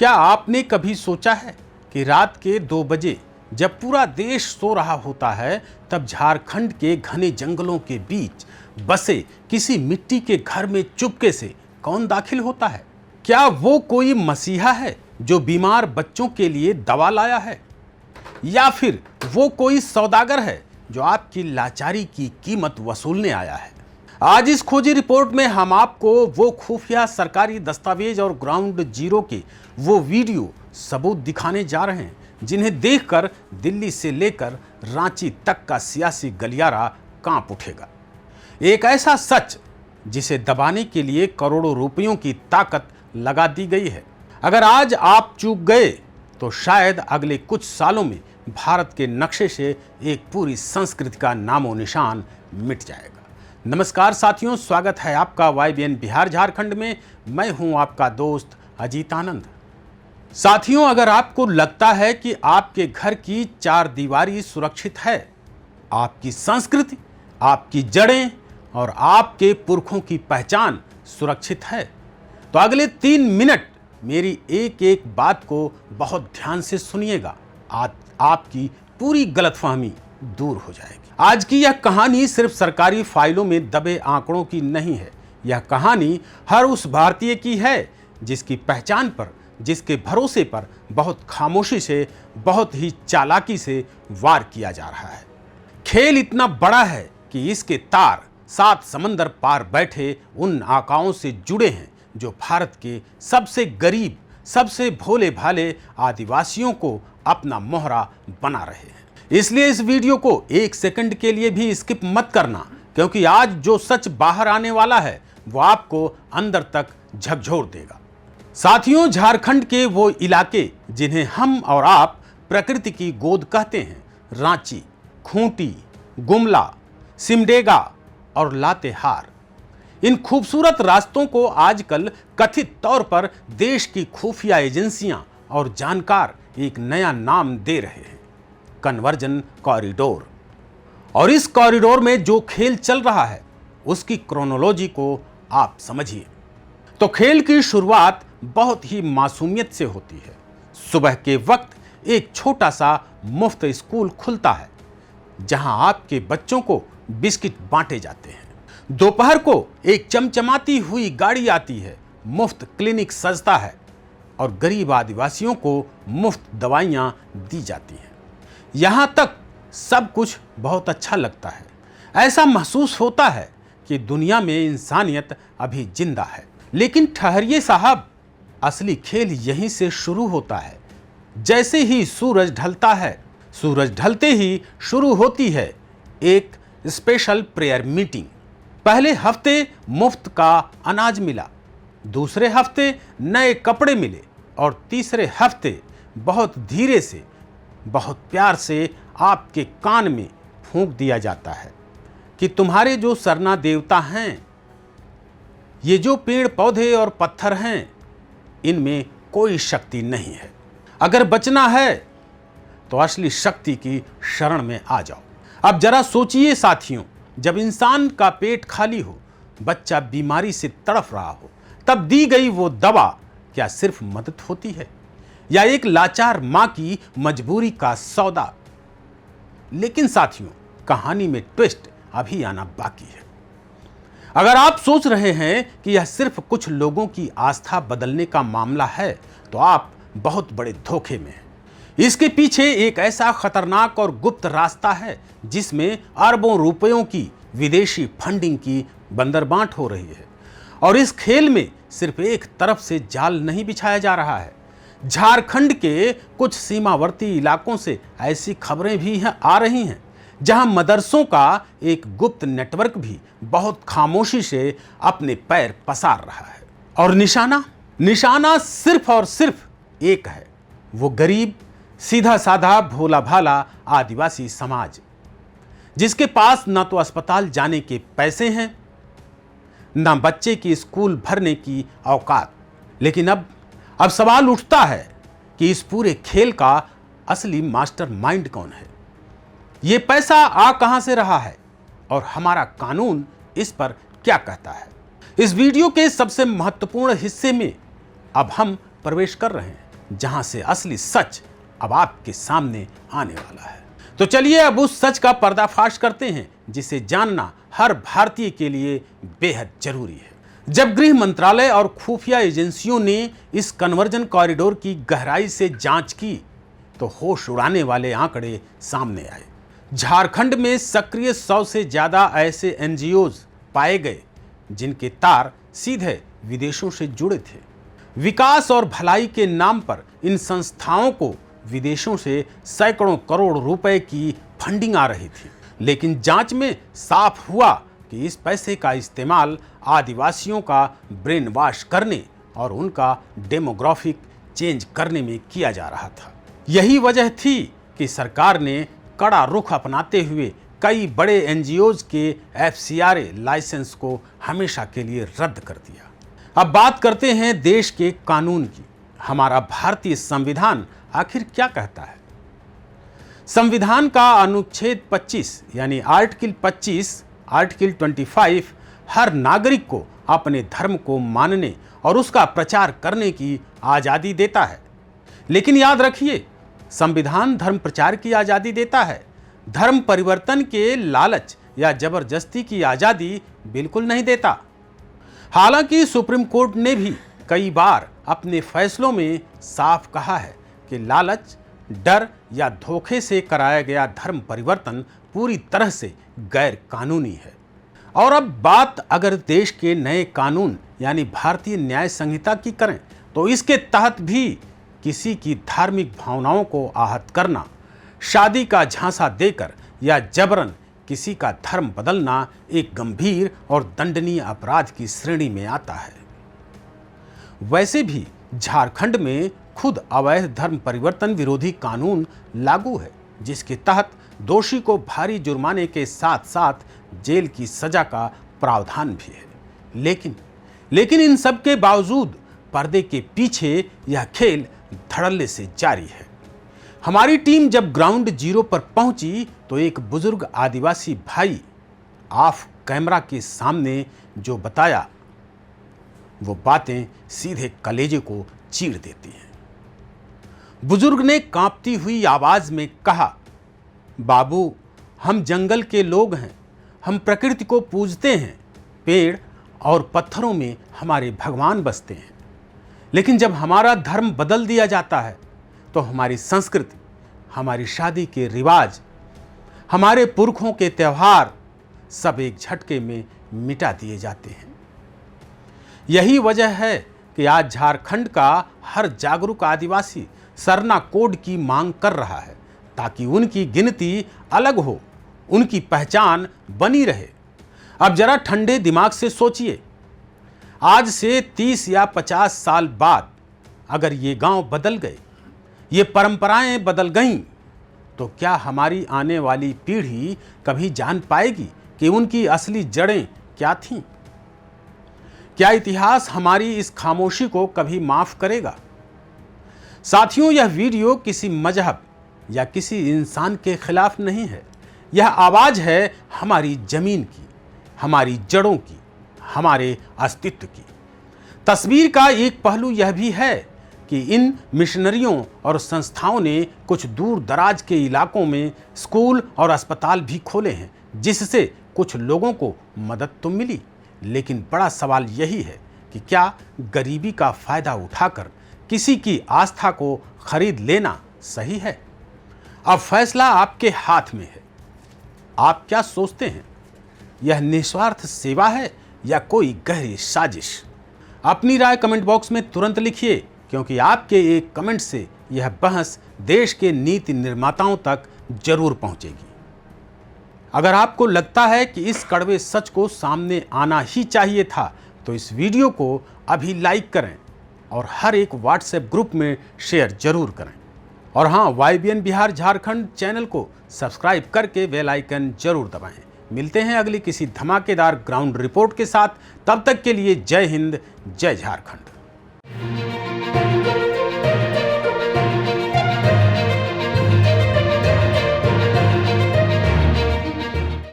क्या आपने कभी सोचा है कि रात के 2 बजे जब पूरा देश सो रहा होता है, तब झारखंड के घने जंगलों के बीच बसे किसी मिट्टी के घर में चुपके से कौन दाखिल होता है? क्या वो कोई मसीहा है जो बीमार बच्चों के लिए दवा लाया है, या फिर वो कोई सौदागर है जो आपकी लाचारी की कीमत वसूलने आया है? आज इस खोजी रिपोर्ट में हम आपको वो खुफिया सरकारी दस्तावेज और ग्राउंड जीरो के वो वीडियो सबूत दिखाने जा रहे हैं जिन्हें देखकर दिल्ली से लेकर रांची तक का सियासी गलियारा कांप उठेगा। एक ऐसा सच जिसे दबाने के लिए करोड़ों रुपयों की ताकत लगा दी गई है। अगर आज आप चूक गए तो शायद अगले कुछ सालों में भारत के नक्शे से एक पूरी संस्कृति का नामो निशान मिट जाएगा। नमस्कार साथियों, स्वागत है आपका YBN बिहार झारखंड में। मैं हूं आपका दोस्त अजीत आनंद। साथियों, अगर आपको लगता है कि आपके घर की 4 दीवारी सुरक्षित है, आपकी संस्कृति, आपकी जड़ें और आपके पुरखों की पहचान सुरक्षित है, तो अगले 3 मिनट मेरी एक एक बात को बहुत ध्यान से सुनिएगा। आज आपकी पूरी गलतफहमी दूर हो जाएगी। आज की यह कहानी सिर्फ सरकारी फाइलों में दबे आंकड़ों की नहीं है। यह कहानी हर उस भारतीय की है जिसकी पहचान पर, जिसके भरोसे पर बहुत खामोशी से, बहुत ही चालाकी से वार किया जा रहा है। खेल इतना बड़ा है कि इसके तार 7 समंदर पार बैठे उन आकाओं से जुड़े हैं जो भारत के सबसे गरीब, सबसे भोले भाले आदिवासियों को अपना मोहरा बना रहे हैं। इसलिए इस वीडियो को 1 सेकंड के लिए भी स्किप मत करना, क्योंकि आज जो सच बाहर आने वाला है वो आपको अंदर तक झकझोर देगा। साथियों, झारखंड के वो इलाके जिन्हें हम और आप प्रकृति की गोद कहते हैं, रांची, खूंटी, गुमला, सिमडेगा और लातेहार, इन खूबसूरत रास्तों को आजकल कथित तौर पर देश की खुफिया एजेंसियां और जानकार एक नया नाम दे रहे हैं, कन्वर्जन कॉरिडोर। और इस कॉरिडोर में जो खेल चल रहा है उसकी क्रोनोलॉजी को आप समझिए। तो खेल की शुरुआत बहुत ही मासूमियत से होती है। सुबह के वक्त एक छोटा सा मुफ्त स्कूल खुलता है जहां आपके बच्चों को बिस्किट बांटे जाते हैं। दोपहर को एक चमचमाती हुई गाड़ी आती है, मुफ्त क्लिनिक सजता है और गरीब आदिवासियों को मुफ्त दवाइयां दी जाती हैं। यहां तक सब कुछ बहुत अच्छा लगता है। ऐसा महसूस होता है कि दुनिया में इंसानियत अभी जिंदा है। लेकिन ठहरिए साहब, असली खेल यहीं से शुरू होता है। जैसे ही सूरज ढलता है, सूरज ढलते ही शुरू होती है एक स्पेशल प्रेयर मीटिंग। पहले हफ्ते मुफ्त का अनाज मिला, दूसरे हफ्ते नए कपड़े मिले और तीसरे हफ्ते बहुत धीरे से, बहुत प्यार से आपके कान में फूंक दिया जाता है कि तुम्हारे जो सरना देवता हैं, ये जो पेड़ पौधे और पत्थर हैं, इनमें कोई शक्ति नहीं है। अगर बचना है तो असली शक्ति की शरण में आ जाओ। अब जरा सोचिए साथियों, जब इंसान का पेट खाली हो, बच्चा बीमारी से तड़फ रहा हो, तब दी गई वो दवा क्या सिर्फ मदद होती है या एक लाचार मां की मजबूरी का सौदा? लेकिन साथियों, कहानी में ट्विस्ट अभी आना बाकी है। अगर आप सोच रहे हैं कि यह सिर्फ कुछ लोगों की आस्था बदलने का मामला है, तो आप बहुत बड़े धोखे में हैं। इसके पीछे एक ऐसा खतरनाक और गुप्त रास्ता है जिसमें अरबों रुपयों की विदेशी फंडिंग की बंदरबांट हो रही है। और इस खेल में सिर्फ एक तरफ से जाल नहीं बिछाया जा रहा है। झारखंड के कुछ सीमावर्ती इलाकों से ऐसी खबरें भी आ रही हैं जहां मदरसों का एक गुप्त नेटवर्क भी बहुत खामोशी से अपने पैर पसार रहा है। और निशाना सिर्फ और सिर्फ एक है, वो गरीब, सीधा साधा, भोला भाला आदिवासी समाज, जिसके पास ना तो अस्पताल जाने के पैसे हैं, ना बच्चे की स्कूल भरने की औकात। लेकिन अब सवाल उठता है कि इस पूरे खेल का असली मास्टरमाइंड कौन है? ये पैसा आ कहां से रहा है और हमारा कानून इस पर क्या कहता है? इस वीडियो के सबसे महत्वपूर्ण हिस्से में अब हम प्रवेश कर रहे हैं। जहां से असली सच अब आपके सामने आने वाला है। तो चलिए अब उस सच का पर्दाफाश करते हैं जिसे जानना हर भारतीय के लिए बेहद जरूरी है। जब गृह मंत्रालय और खुफिया एजेंसियों ने इस कन्वर्जन कॉरिडोर की गहराई से जांच की तो होश उड़ाने वाले आंकड़े सामने आए। झारखंड में सक्रिय 100 से ज्यादा ऐसे एनजीओज पाए गए जिनके तार सीधे विदेशों से जुड़े थे। विकास और भलाई के नाम पर इन संस्थाओं को विदेशों से सैकड़ों करोड़ रुपए की फंडिंग आ रही थी, लेकिन जांच में साफ हुआ कि इस पैसे का इस्तेमाल आदिवासियों का ब्रेन वॉश करने और उनका डेमोग्राफिक चेंज करने में किया जा रहा था। यही वजह थी कि सरकार ने कड़ा रुख अपनाते हुए कई बड़े एनजीओज के एफसीआरए लाइसेंस को हमेशा के लिए रद्द कर दिया। अब बात करते हैं देश के कानून की। हमारा भारतीय संविधान आखिर क्या कहता है? संविधान का अनुच्छेद 25 यानी आर्टिकल 25, आर्टिकल 25 हर नागरिक को अपने धर्म को मानने और उसका प्रचार करने की आजादी देता है। लेकिन याद रखिए, संविधान धर्म प्रचार की आजादी देता है, धर्म परिवर्तन के लालच या जबरदस्ती की आजादी बिल्कुल नहीं देता। हालांकि सुप्रीम कोर्ट ने भी कई बार अपने फैसलों में साफ कहा है कि लालच, डर या धोखे से कराया गया धर्म परिवर्तन पूरी तरह से गैर कानूनी है। और अब बात अगर देश के नए कानून यानी भारतीय न्याय संहिता की करें तो इसके तहत भी किसी की धार्मिक भावनाओं को आहत करना, शादी का झांसा देकर या जबरन किसी का धर्म बदलना एक गंभीर और दंडनीय अपराध की श्रेणी में आता है। वैसे भी झारखंड में खुद अवैध धर्म परिवर्तन विरोधी कानून लागू है, जिसके तहत दोषी को भारी जुर्माने के साथ साथ जेल की सजा का प्रावधान भी है। लेकिन इन सब के बावजूद पर्दे के पीछे यह खेल धड़ल्ले से जारी है। हमारी टीम जब ग्राउंड जीरो पर पहुंची तो एक बुजुर्ग आदिवासी भाई ऑफ कैमरा के सामने जो बताया वो बातें सीधे कलेजे को चीर देती हैं। बुजुर्ग ने कांपती हुई आवाज में कहा, बाबू, हम जंगल के लोग हैं, हम प्रकृति को पूजते हैं, पेड़ और पत्थरों में हमारे भगवान बसते हैं। लेकिन जब हमारा धर्म बदल दिया जाता है तो हमारी संस्कृति, हमारी शादी के रिवाज, हमारे पुरखों के त्यौहार सब एक झटके में मिटा दिए जाते हैं। यही वजह है कि आज झारखंड का हर जागरूक आदिवासी सरना कोड की मांग कर रहा है ताकि उनकी गिनती अलग हो, उनकी पहचान बनी रहे। अब जरा ठंडे दिमाग से सोचिए, आज से 30 या 50 साल बाद अगर ये गांव बदल गए, ये परंपराएं बदल गईं, तो क्या हमारी आने वाली पीढ़ी कभी जान पाएगी कि उनकी असली जड़ें क्या थीं? क्या इतिहास हमारी इस खामोशी को कभी माफ करेगा? साथियों, यह वीडियो किसी मजहब या किसी इंसान के खिलाफ नहीं है। यह आवाज है हमारी जमीन की, हमारी जड़ों की, हमारे अस्तित्व की। तस्वीर का एक पहलू यह भी है कि इन मिशनरियों और संस्थाओं ने कुछ दूर दराज के इलाकों में स्कूल और अस्पताल भी खोले हैं, जिससे कुछ लोगों को मदद तो मिली। लेकिन बड़ा सवाल यही है कि क्या गरीबी का फायदा उठाकर किसी की आस्था को खरीद लेना सही है? अब फैसला आपके हाथ में है। आप क्या सोचते हैं? यह निस्वार्थ सेवा है या कोई गहरी साजिश? अपनी राय कमेंट बॉक्स में तुरंत लिखिए, क्योंकि आपके एक कमेंट से यह बहस देश के नीति निर्माताओं तक जरूर पहुंचेगी। अगर आपको लगता है कि इस कड़वे सच को सामने आना ही चाहिए था तो इस वीडियो को अभी लाइक करें और हर एक व्हाट्सएप ग्रुप में शेयर जरूर करें। और हाँ, YBN बिहार झारखंड चैनल को सब्सक्राइब करके बेल आइकन जरूर दबाएं। मिलते हैं अगली किसी धमाकेदार ग्राउंड रिपोर्ट के साथ। तब तक के लिए जय हिंद, जय झारखंड।